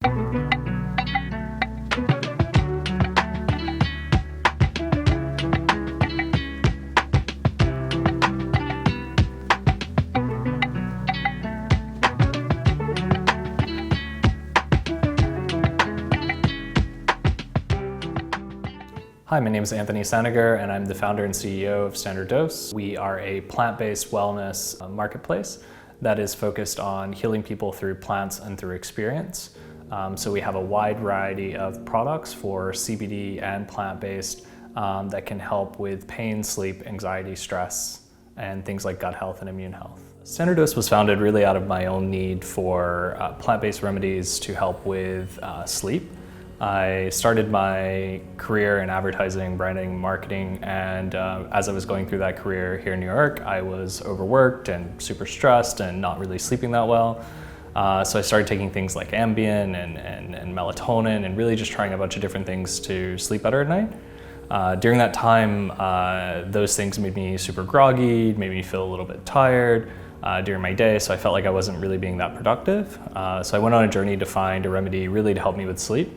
Hi, my name is Anthony Saniger, and I'm the founder and CEO of Standard Dose. We are a plant-based wellness marketplace that is focused on healing people through plants and through experience. So we have a wide variety of products for CBD and plant-based that can help with pain, sleep, anxiety, stress, and things like gut health and immune health. Standard Dose was founded really out of my own need for plant-based remedies to help with sleep. I started my career in advertising, branding, marketing, and as I was going through that career here in New York, I was overworked and super stressed and not really sleeping that well. So I started taking things like Ambien and melatonin and really just trying a bunch of different things to sleep better at night. During that time, those things made me super groggy, made me feel a little bit tired during my day, so I felt like I wasn't really being that productive. So I went on a journey to find a remedy really to help me with sleep.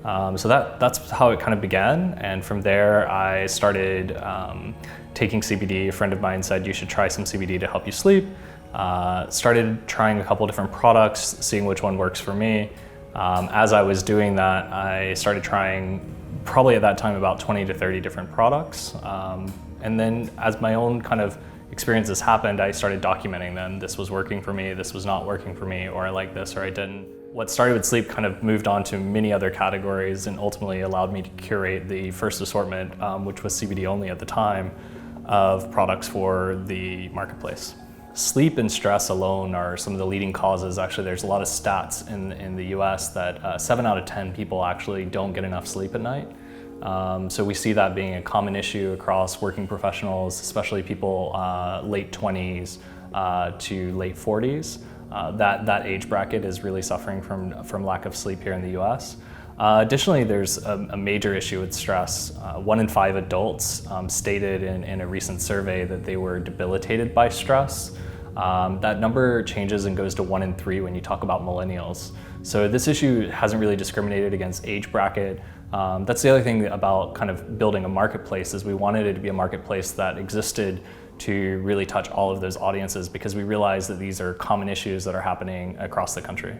So that's how it kind of began, and from there I started taking CBD. A friend of mine said you should try some CBD to help you sleep. Started trying a couple different products, seeing which one works for me. As I was doing that, I started trying probably at that time about 20 to 30 different products. And then as my own kind of experiences happened, I started documenting them. This was working for me, this was not working for me, or I like this or I didn't. What started with sleep kind of moved on to many other categories and ultimately allowed me to curate the first assortment, which was CBD only at the time, of products for the marketplace. Sleep and stress alone are some of the leading causes. Actually, there's a lot of stats in the US that 7 out of 10 people actually don't get enough sleep at night. So we see that being a common issue across working professionals, especially people late 20s to late 40s. That age bracket is really suffering from lack of sleep here in the US. Additionally, there's a major issue with stress. 1 in 5 adults stated in a recent survey that they were debilitated by stress. That number changes and goes to 1 in 3 when you talk about millennials. So this issue hasn't really discriminated against age bracket. That's the other thing about kind of building a marketplace, is we wanted it to be a marketplace that existed to really touch all of those audiences, because we realize that these are common issues that are happening across the country.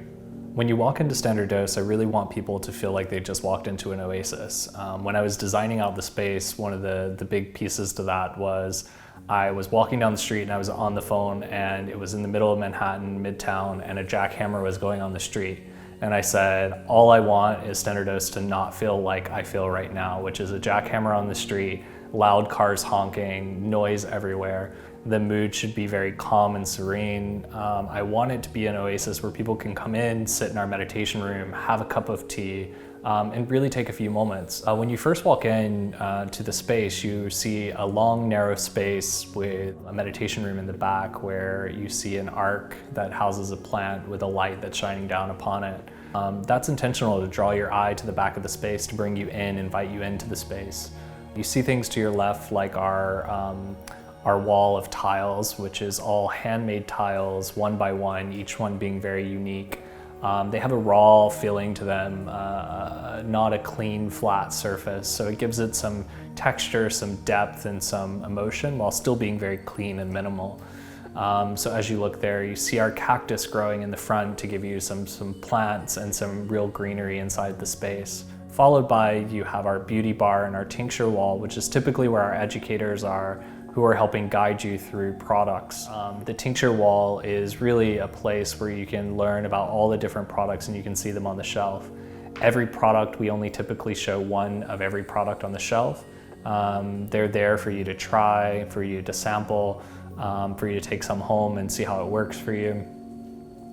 When you walk into Standard Dose, I really want people to feel like they just walked into an oasis. When I was designing out the space, one of the big pieces to that was I was walking down the street and I was on the phone, and it was in the middle of Manhattan, Midtown, and a jackhammer was going on the street. And I said, all I want is Standard Dose to not feel like I feel right now, which is a jackhammer on the street, loud cars honking, noise everywhere. The mood should be very calm and serene. I want it to be an oasis where people can come in, sit in our meditation room, have a cup of tea, and really take a few moments. When you first walk in to the space, you see a long, narrow space with a meditation room in the back where you see an arc that houses a plant with a light that's shining down upon it. That's intentional to draw your eye to the back of the space, to bring you in, invite you into the space. You see things to your left like our wall of tiles, which is all handmade tiles, one by one, each one being very unique. They have a raw feeling to them, not a clean, flat surface. So it gives it some texture, some depth, and some emotion while still being very clean and minimal. So as you look there, you see our cactus growing in the front to give you some plants and some real greenery inside the space. Followed by, you have our beauty bar and our tincture wall, which is typically where our educators are, who are helping guide you through products. The tincture wall is really a place where you can learn about all the different products and you can see them on the shelf. Every product, we only typically show one of every product on the shelf. They're there for you to try, for you to sample, for you to take some home and see how it works for you.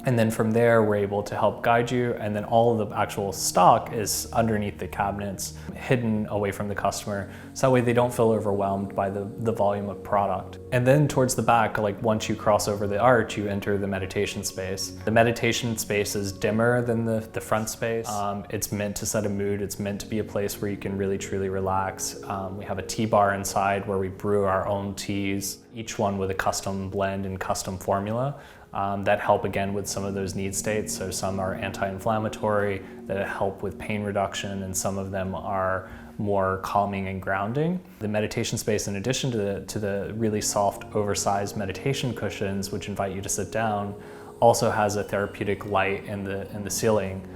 And then from there, we're able to help guide you, and then all of the actual stock is underneath the cabinets, hidden away from the customer, so that way they don't feel overwhelmed by the volume of product. And then towards the back, like once you cross over the arch, you enter the meditation space. The meditation space is dimmer than the front space. It's meant to set a mood, it's meant to be a place where you can really truly relax. We have a tea bar inside where we brew our own teas, each one with a custom blend and custom formula. that help again with some of those need states. So some are anti-inflammatory that help with pain reduction, and some of them are more calming and grounding. The meditation space, in addition to the really soft, oversized meditation cushions, which invite you to sit down, also has a therapeutic light in the ceiling.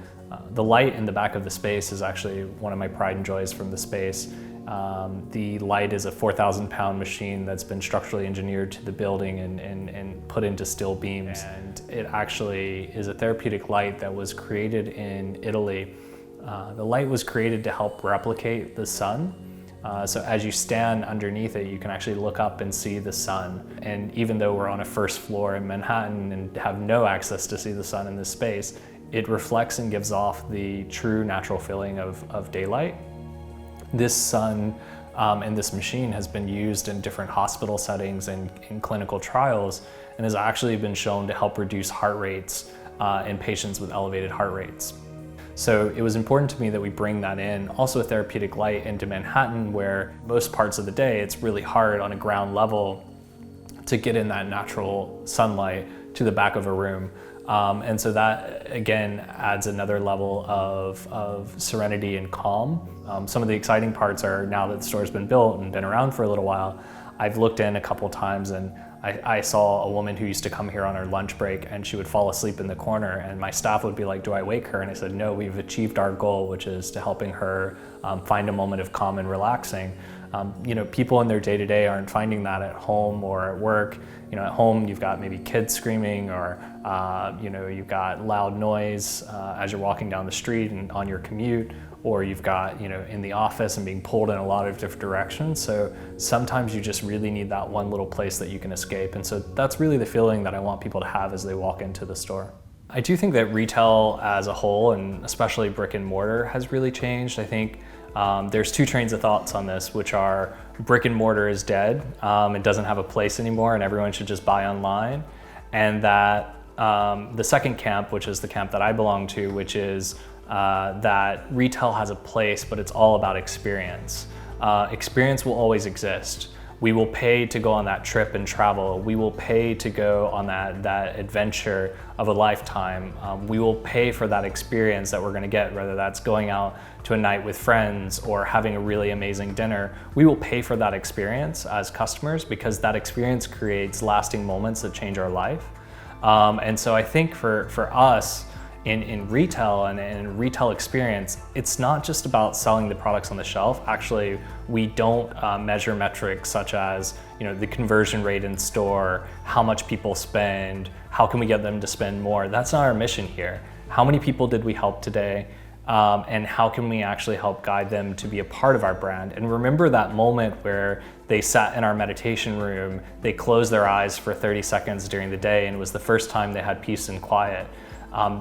The light in the back of the space is actually one of my pride and joys from the space. The light is a 4,000-pound machine that's been structurally engineered to the building and put into steel beams. And it actually is a therapeutic light that was created in Italy. The light was created to help replicate the sun. So as you stand underneath it, you can actually look up and see the sun. And even though we're on a first floor in Manhattan and have no access to see the sun in this space, it reflects and gives off the true natural feeling of daylight. This sun and this machine has been used in different hospital settings and in clinical trials, and has actually been shown to help reduce heart rates in patients with elevated heart rates. So it was important to me that we bring that in, also a therapeutic light, into Manhattan, where most parts of the day it's really hard on a ground level to get in that natural sunlight to the back of a room. And so that, again, adds another level of serenity and calm. Some of the exciting parts are, now that the store's been built and been around for a little while, I've looked in a couple times, and I saw a woman who used to come here on her lunch break, and she would fall asleep in the corner, and my staff would be like, do I wake her? And I said, no, we've achieved our goal, which is to helping her find a moment of calm and relaxing. People in their day-to-day aren't finding that at home or at work. At home you've got maybe kids screaming, or you've got loud noise as you're walking down the street and on your commute, or you've got, in the office and being pulled in a lot of different directions. So sometimes you just really need that one little place that you can escape. And so that's really the feeling that I want people to have as they walk into the store. I do think that retail as a whole, and especially brick and mortar, has really changed. I think there's two trains of thoughts on this, which are brick and mortar is dead, it doesn't have a place anymore, and everyone should just buy online. And that the second camp, which is the camp that I belong to, which is that retail has a place, but it's all about experience. Experience will always exist. We will pay to go on that trip and travel. We will pay to go on that adventure of a lifetime. We will pay for that experience that we're gonna get, whether that's going out to a night with friends or having a really amazing dinner. We will pay for that experience as customers, because that experience creates lasting moments that change our life. And so I think for us, in retail and in retail experience, it's not just about selling the products on the shelf. Actually, we don't measure metrics such as the conversion rate in store, how much people spend, how can we get them to spend more. That's not our mission here. How many people did we help today? And how can we actually help guide them to be a part of our brand? And remember that moment where they sat in our meditation room, they closed their eyes for 30 seconds during the day, and it was the first time they had peace and quiet.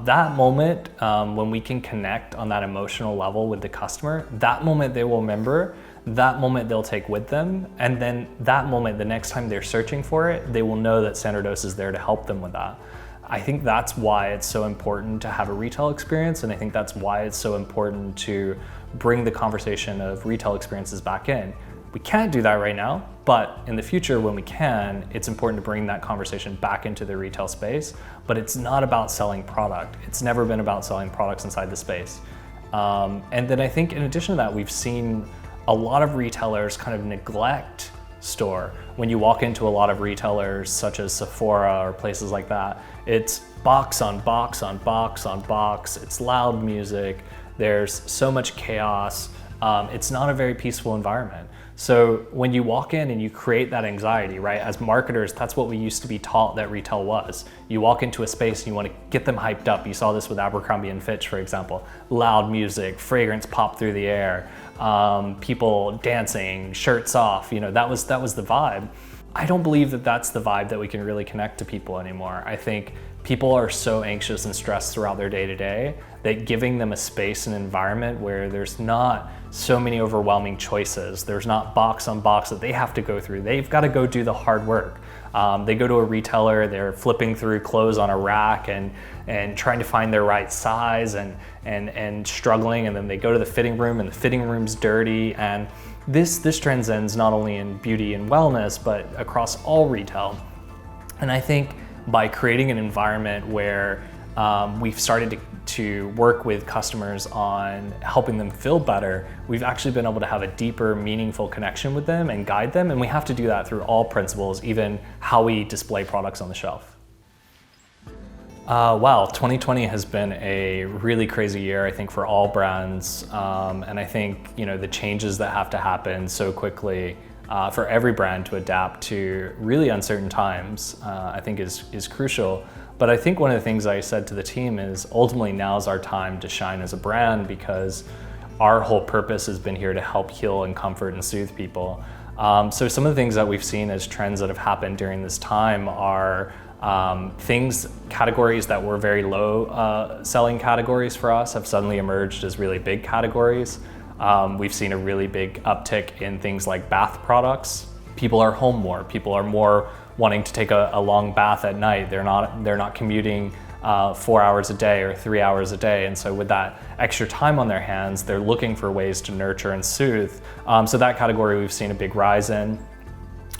That moment, when we can connect on that emotional level with the customer, that moment they will remember, that moment they'll take with them, and then that moment, the next time they're searching for it, they will know that Standard Dose is there to help them with that. I think that's why it's so important to have a retail experience, and I think that's why it's so important to bring the conversation of retail experiences back in. We can't do that right now, but in the future when we can, it's important to bring that conversation back into the retail space. But it's not about selling product. It's never been about selling products inside the space. And then I think in addition to that, we've seen a lot of retailers kind of neglect store. When you walk into a lot of retailers such as Sephora or places like that, it's box on box on box on box. It's loud music. There's so much chaos. It's not a very peaceful environment. So when you walk in and you create that anxiety, right? As marketers, that's what we used to be taught that retail was. You walk into a space and you want to get them hyped up. You saw this with Abercrombie & Fitch, for example. Loud music, fragrance pop through the air, people dancing, shirts off, that was the vibe. I don't believe that that's the vibe that we can really connect to people anymore. I think people are so anxious and stressed throughout their day-to-day that giving them a space and environment where there's not so many overwhelming choices, there's not box on box that they have to go through. They've got to go do the hard work. They go to a retailer, they're flipping through clothes on a rack and trying to find their right size and struggling, and then they go to the fitting room and the fitting room's dirty. And this transcends not only in beauty and wellness, but across all retail. And I think by creating an environment where we've started to work with customers on helping them feel better, we've actually been able to have a deeper, meaningful connection with them and guide them. And we have to do that through all principles, even how we display products on the shelf. Wow, 2020 has been a really crazy year, I think, for all brands. And I think, the changes that have to happen so quickly for every brand to adapt to really uncertain times, I think is crucial. But I think one of the things I said to the team is ultimately now's our time to shine as a brand, because our whole purpose has been here to help heal and comfort and soothe people. So some of the things that we've seen as trends that have happened during this time are categories that were very low selling categories for us have suddenly emerged as really big categories. We've seen a really big uptick in things like bath products. People are home more. People are more wanting to take a long bath at night. They're not commuting 4 hours a day or 3 hours a day. And so with that extra time on their hands, they're looking for ways to nurture and soothe. So that category we've seen a big rise in.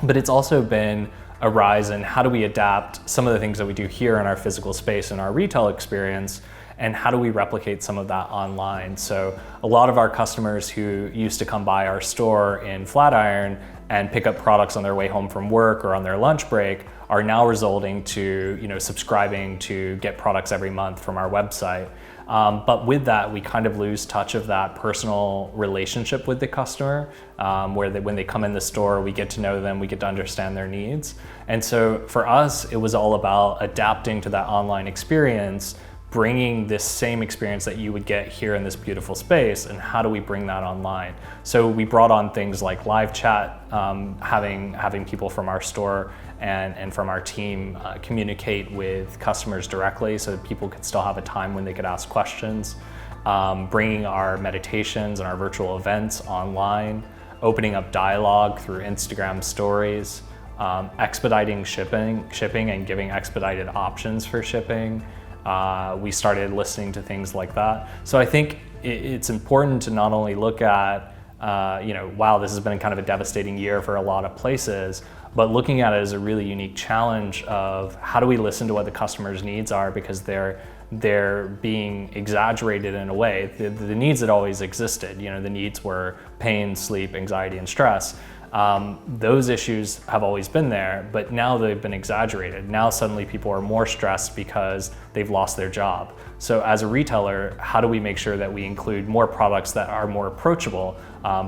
But it's also been a rise in how do we adapt some of the things that we do here in our physical space and our retail experience, and how do we replicate some of that online. So a lot of our customers who used to come by our store in Flatiron and pick up products on their way home from work or on their lunch break are now resulting to subscribing to get products every month from our website. But with that, we kind of lose touch of that personal relationship with the customer, where when they come in the store, we get to know them, we get to understand their needs. And so for us, it was all about adapting to that online experience, bringing this same experience that you would get here in this beautiful space, and how do we bring that online? So we brought on things like live chat, having people from our store and from our team communicate with customers directly so that people could still have a time when they could ask questions, bringing our meditations and our virtual events online, opening up dialogue through Instagram stories, expediting shipping and giving expedited options for shipping. We started listening to things like that. So I think it's important to not only look at, wow, this has been kind of a devastating year for a lot of places, but looking at it as a really unique challenge of how do we listen to what the customer's needs are, because they're being exaggerated in a way. The needs that always existed, the needs were pain, sleep, anxiety, and stress. Those issues have always been there, but now they've been exaggerated. Now suddenly people are more stressed because they've lost their job. So as a retailer, how do we make sure that we include more products that are more approachable?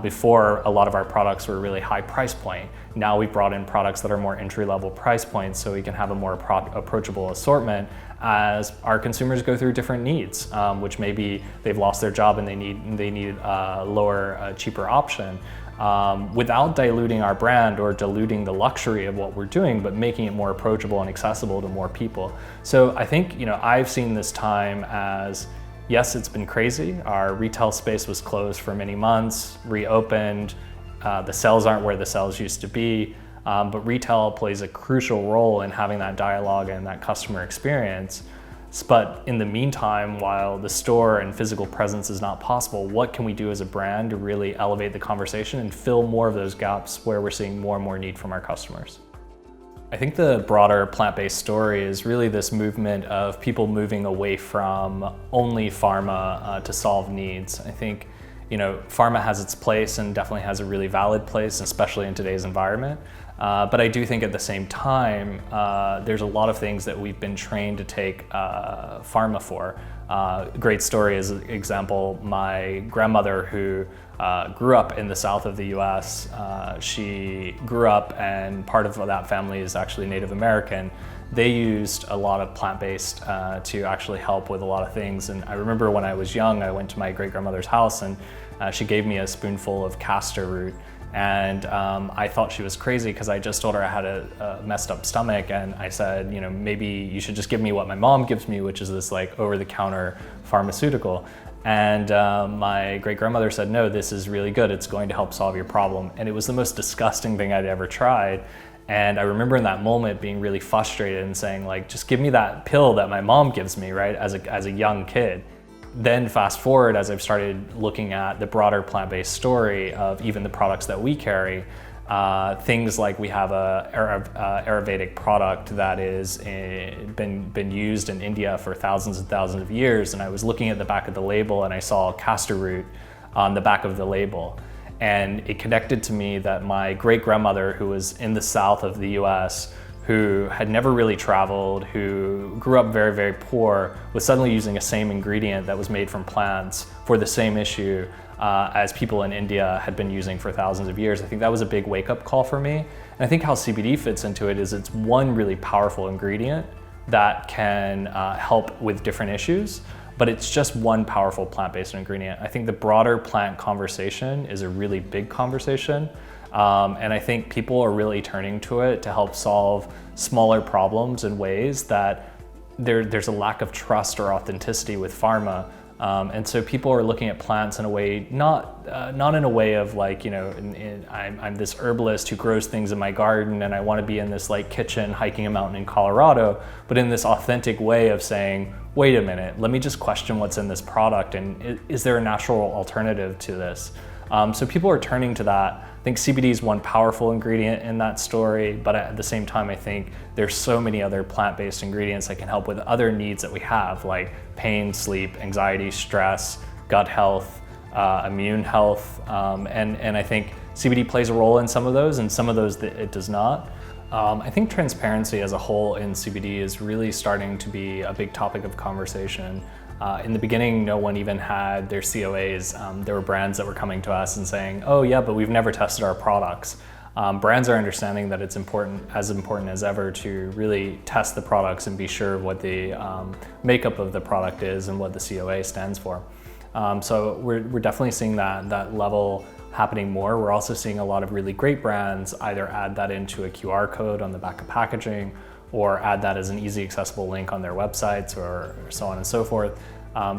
Before, a lot of our products were really high price point. Now we've brought in products that are more entry-level price points so we can have a more approachable assortment as our consumers go through different needs, which maybe they've lost their job and they need a lower, cheaper option. Without diluting our brand or diluting the luxury of what we're doing, but making it more approachable and accessible to more people. So I think, I've seen this time as, yes, it's been crazy. Our retail space was closed for many months, reopened. The sales aren't where the sales used to be, but retail plays a crucial role in having that dialogue and that customer experience. But in the meantime, while the store and physical presence is not possible, what can we do as a brand to really elevate the conversation and fill more of those gaps where we're seeing more and more need from our customers? I think the broader plant-based story is really this movement of people moving away from only pharma to solve needs. I think, pharma has its place and definitely has a really valid place, especially in today's environment. But I do think at the same time, there's a lot of things that we've been trained to take pharma for. Great story as an example, my grandmother who grew up in the south of the US, she grew up and part of that family is actually Native American. They used a lot of plant-based to actually help with a lot of things. And I remember when I was young, I went to my great-grandmother's house and she gave me a spoonful of castor root. And I thought she was crazy because I just told her I had a messed up stomach, and I said, maybe you should just give me what my mom gives me, which is this like over-the-counter pharmaceutical. And my great-grandmother said, no, this is really good. It's going to help solve your problem. And it was the most disgusting thing I'd ever tried. And I remember in that moment being really frustrated and saying, like, just give me that pill that my mom gives me, right, as a young kid. Then fast forward, as I've started looking at the broader plant-based story of even the products that we carry, Things like we have a Ayurvedic product that is been used in India for thousands and thousands of years, and I was looking at the back of the label and I saw castor root on the back of the label, and it connected to me that my great-grandmother, who was in the south of the US, who had never really traveled, who grew up very, very poor, was suddenly using a same ingredient that was made from plants for the same issue as people in India had been using for thousands of years. I think that was a big wake-up call for me. And I think how CBD fits into it is it's one really powerful ingredient that can help with different issues, but it's just one powerful plant-based ingredient. I think the broader plant conversation is a really big conversation. And I think people are really turning to it to help solve smaller problems in ways that there's a lack of trust or authenticity with pharma. And so people are looking at plants in a way, not in a way of like, I'm this herbalist who grows things in my garden and I want to be in this like kitchen hiking a mountain in Colorado, but in this authentic way of saying, wait a minute, let me just question what's in this product and is there a natural alternative to this? So people are turning to that. I think CBD is one powerful ingredient in that story, but at the same time, I think there's so many other plant-based ingredients that can help with other needs that we have, like pain, sleep, anxiety, stress, gut health, immune health, and I think CBD plays a role in some of those, and some of those that it does not. I think transparency as a whole in CBD is really starting to be a big topic of conversation. In the beginning, no one even had their COAs. There were brands that were coming to us and saying, oh yeah, but we've never tested our products. Brands are understanding that it's important as ever to really test the products and be sure what the makeup of the product is and what the COA stands for. So we're definitely seeing that level happening more. We're also seeing a lot of really great brands either add that into a QR code on the back of packaging or add that as an easy accessible link on their websites or so on and so forth.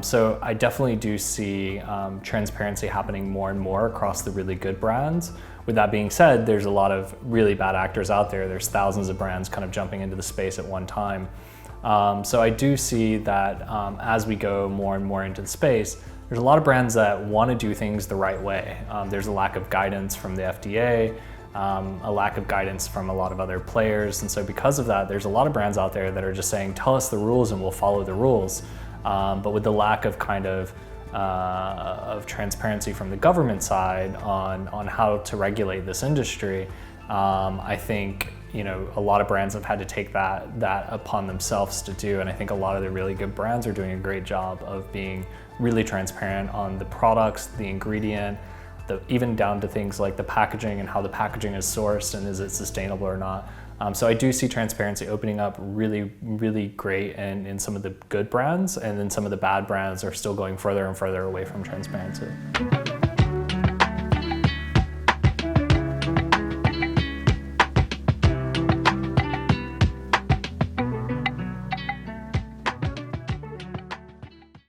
So I definitely do see transparency happening more and more across the really good brands. With that being said, there's a lot of really bad actors out there. There's thousands of brands kind of jumping into the space at one time. So I do see that as we go more and more into the space, there's a lot of brands that want to do things the right way. There's a lack of guidance from the FDA, a lack of guidance from a lot of other players. And so because of that, there's a lot of brands out there that are just saying, tell us the rules and we'll follow the rules. But with the lack of kind of transparency from the government side on how to regulate this industry, I think a lot of brands have had to take that upon themselves to do. And I think a lot of the really good brands are doing a great job of being really transparent on the products, the ingredient, even down to things like the packaging and how the packaging is sourced and is it sustainable or not. So I do see transparency opening up really, really great in some of the good brands, and then some of the bad brands are still going further and further away from transparency.